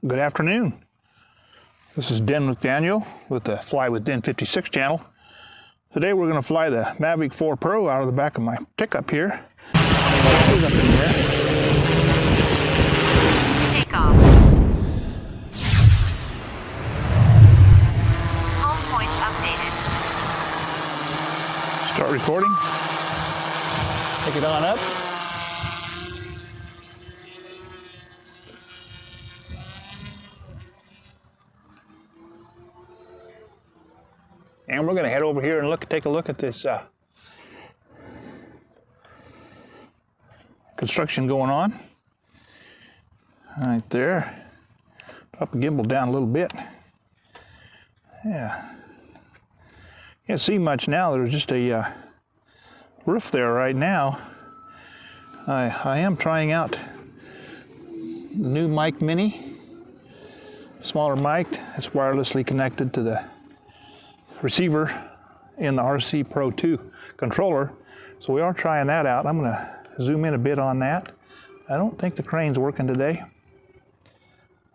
Good afternoon. This is Den with Daniel with the Fly with Den 56 channel. Today we're going to fly the Mavic 4 Pro out of the back of my pickup here. Take off. Home points updated. Start recording. Take it on up. And we're going to head over here and take a look at this construction going on. Right there. Drop the gimbal down a little bit. Yeah. Can't see much now. There's just a roof there right now. I am trying out the new mic mini. Smaller mic that's wirelessly connected to the receiver in the RC Pro 2 controller. So we are trying that out. I'm going to zoom in a bit on that. I don't think the crane's working today.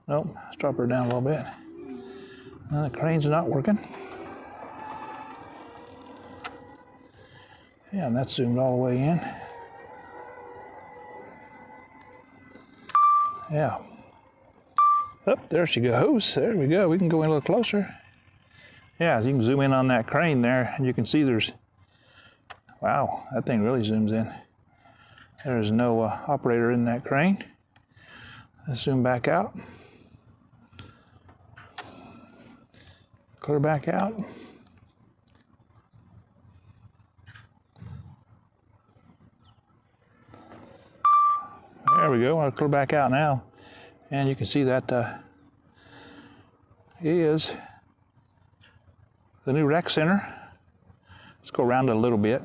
Nope, let's drop her down a little bit. No, the crane's not working. Yeah, and that's zoomed all the way in. Yeah. Oh, there she goes. There we go. We can go in a little closer. Yeah, as you can zoom in on that crane there, and you can see there's, wow, that thing really zooms in. There's no operator in that crane. Let's zoom back out. Clear back out. There we go. I'll clear back out now. And you can see that is the new rec center. Let's go around it a little bit.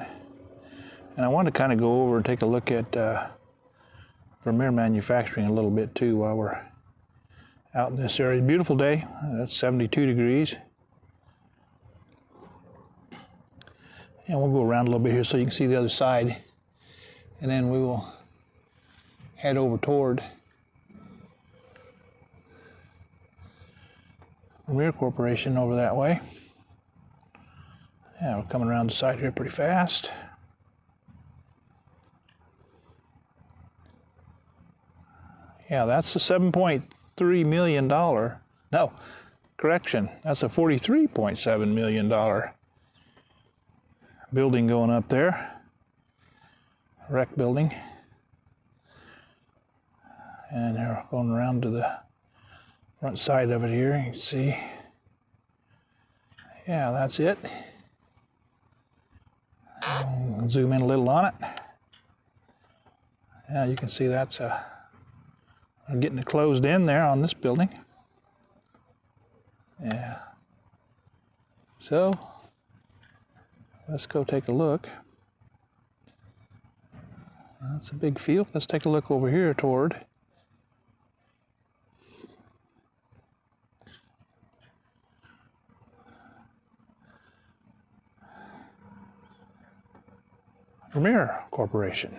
And I want to kind of go over and take a look at Vermeer manufacturing a little bit too while we're out in this area. Beautiful day. That's 72 degrees. And we'll go around a little bit here so you can see the other side. And then we will head over toward Vermeer Corporation over that way. Yeah, we're coming around the side here pretty fast. Yeah, that's the $7.3 million. No, correction, that's a $43.7 million building going up there. Rec building. And they're going around to the front side of it here. You can see. Yeah, that's it. I'll zoom in a little on it. Yeah, you can see that's I'm getting it closed in there on this building. Yeah. So let's go take a look. That's a big field. Let's take a look over here toward Vermeer Corporation.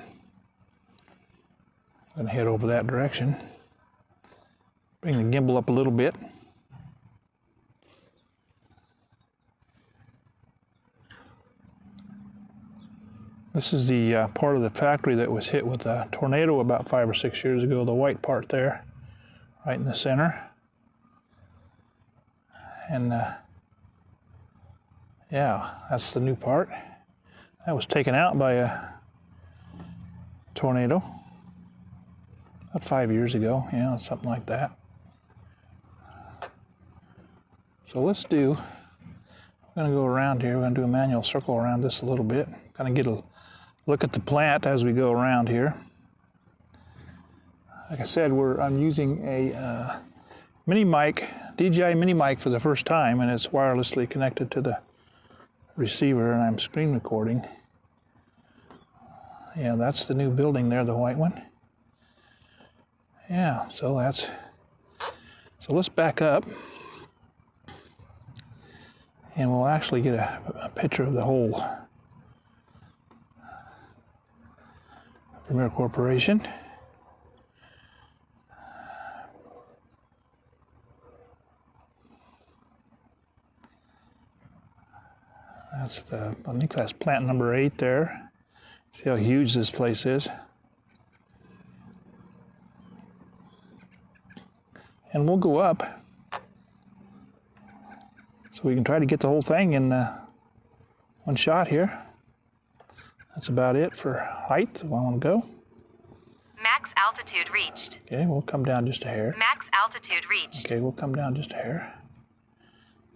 I'm going to head over that direction. Bring the gimbal up a little bit. This is the part of the factory that was hit with a tornado about 5 or 6 years ago, the white part there, right in the center. And yeah, that's the new part. That was taken out by a tornado about 5 years ago, yeah, something like that. So we're going to go around here. We're going to do a manual circle around this a little bit. Kind of get a look at the plant as we go around here. Like I said, I'm using a mini mic, DJI mini mic for the first time, and it's wirelessly connected to the receiver, and I'm screen recording. Yeah, that's the new building there, the white one. Yeah, so let's back up, and we'll actually get a picture of the whole Vermeer Corporation. I think that's plant number 8 there. See how huge this place is. And we'll go up so we can try to get the whole thing in one shot here. That's about it for height. I want to go. Max altitude reached. Okay, we'll come down just a hair. Max altitude reached. Okay, we'll come down just a hair.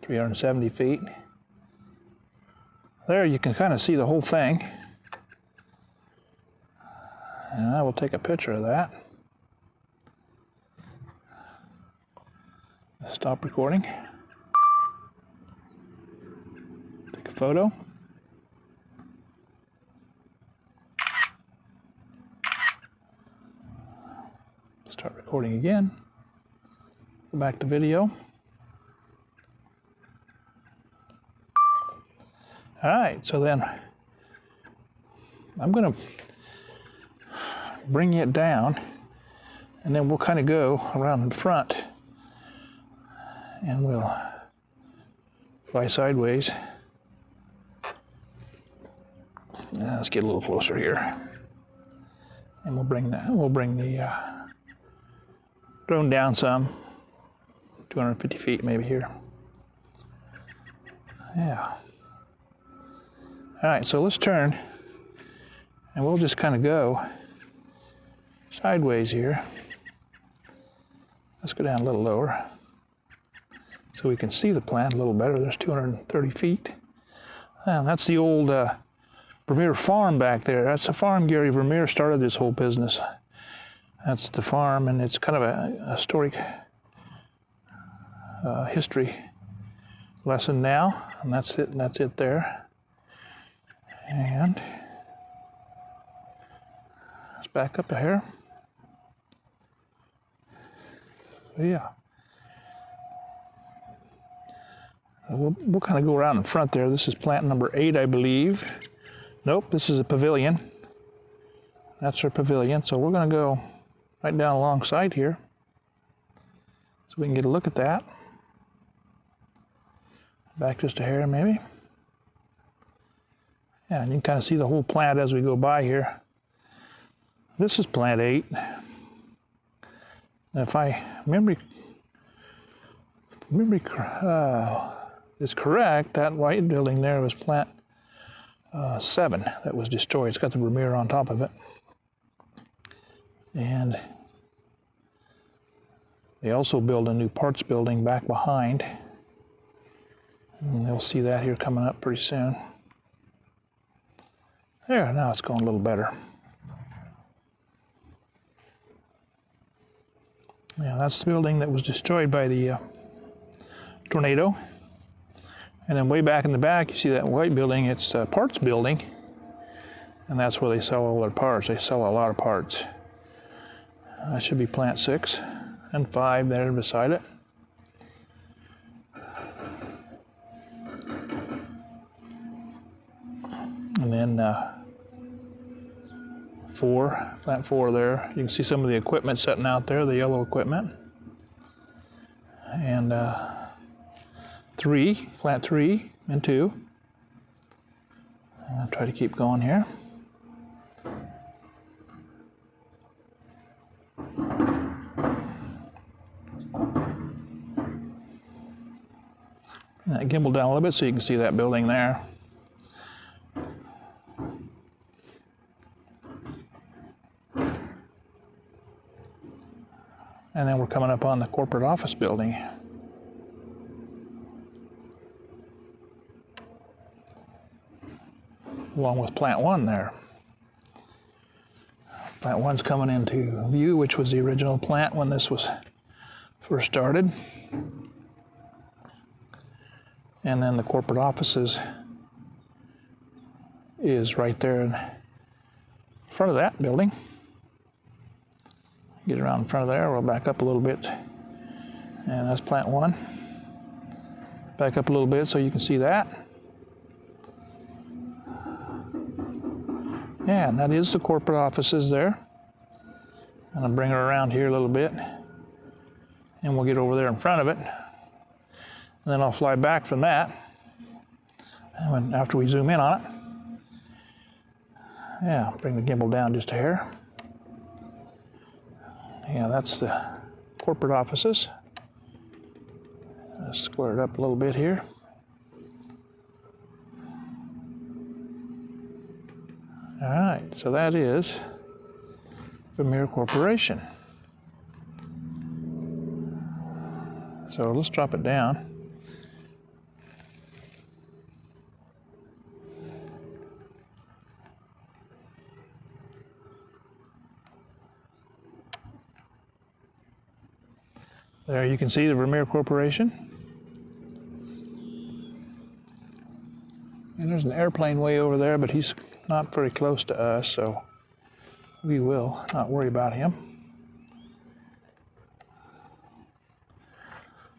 370 feet. There you can kind of see the whole thing. And I will take a picture of that. Stop recording. Take a photo. Start recording again. Go back to video. All right, so then I'm going to bring it down, and then we'll kind of go around in front, and we'll fly sideways. Now let's get a little closer here, and we'll bring the drone down some, 250 feet maybe here. Yeah. All right, so let's turn, and we'll just kind of go sideways here. Let's go down a little lower so we can see the plant a little better. There's 230 feet. And that's the old Vermeer farm back there. That's the farm Gary Vermeer started this whole business. That's the farm, and it's kind of a historic history lesson now, and that's it. And that's it there. And let's back up a hair. So yeah, we'll kind of go around in front there. This is plant number 8, I believe. Nope, this is a pavilion. That's our pavilion. So we're going to go right down alongside here so we can get a look at that. Back just a hair maybe. Yeah, and you can kind of see the whole plant as we go by here. This is plant 8. Now if I remember is correct, that white building there was plant 7 that was destroyed. It's got the Vermeer on top of it. And they also built a new parts building back behind. And they'll see that here coming up pretty soon. There, now it's going a little better. Yeah, that's the building that was destroyed by the tornado. And then way back in the back, you see that white building. It's a parts building. And that's where they sell all their parts. They sell a lot of parts. That should be plant 6 and 5 there beside it. And then plant 4 there. You can see some of the equipment sitting out there, the yellow equipment. And 3, plant 3 and 2. I'll try to keep going here. And that gimbal down a little bit so you can see that building there. And then we're coming up on the corporate office building. Along with plant 1 there. Plant 1's coming into view, which was the original plant when this was first started. And then the corporate offices is right there in front of that building. Get around in front of there, we'll back up a little bit. And that's plant 1. Back up a little bit so you can see that. Yeah, and that is the corporate offices there. And I'll bring her around here a little bit. And we'll get over there in front of it. And then I'll fly back from that. After we zoom in on it. Yeah, bring the gimbal down just a hair. Yeah, that's the corporate offices. Let's square it up a little bit here. All right, so that is Vermeer Corporation. So let's drop it down. There you can see the Vermeer Corporation. And there's an airplane way over there, but he's not very close to us, so we will not worry about him.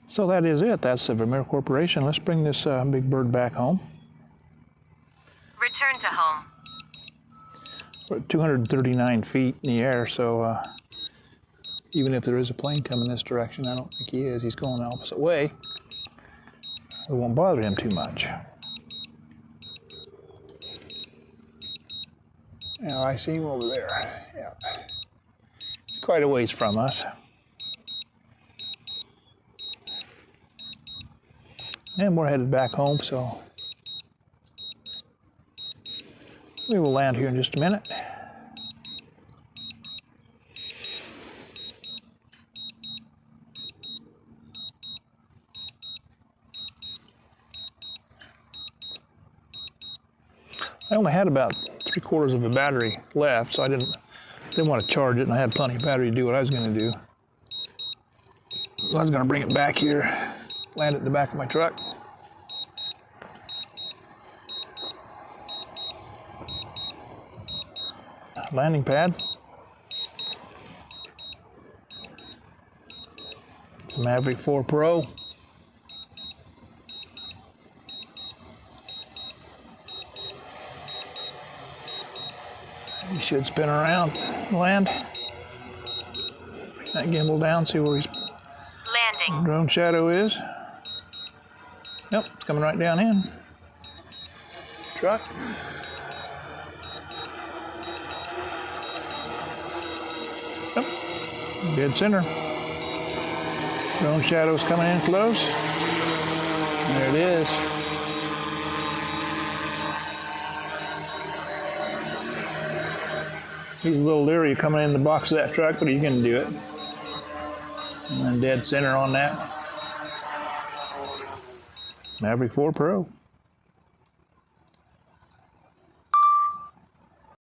So that is it. That's the Vermeer Corporation. Let's bring this big bird back home. Return to home. We're at 239 feet in the air, so even if there is a plane coming this direction, I don't think he is. He's going the opposite way. We won't bother him too much. Now I see him over there. Yeah. He's quite a ways from us. And we're headed back home, so we will land here in just a minute. I only had about 3/4 of a battery left, so I didn't want to charge it, and I had plenty of battery to do what I was going to do. I was going to bring it back here, land it in the back of my truck. Landing pad. It's a Mavic 4 Pro. He should spin around and land. Bring that gimbal down, see where his Landing. drone shadow is. Yep, it's coming right down in. Truck. Yep, dead center. Drone shadow's coming in close. There it is. He's a little leery coming in the box of that truck, but he's going to do it. And then dead center on that. Mavic 4 Pro.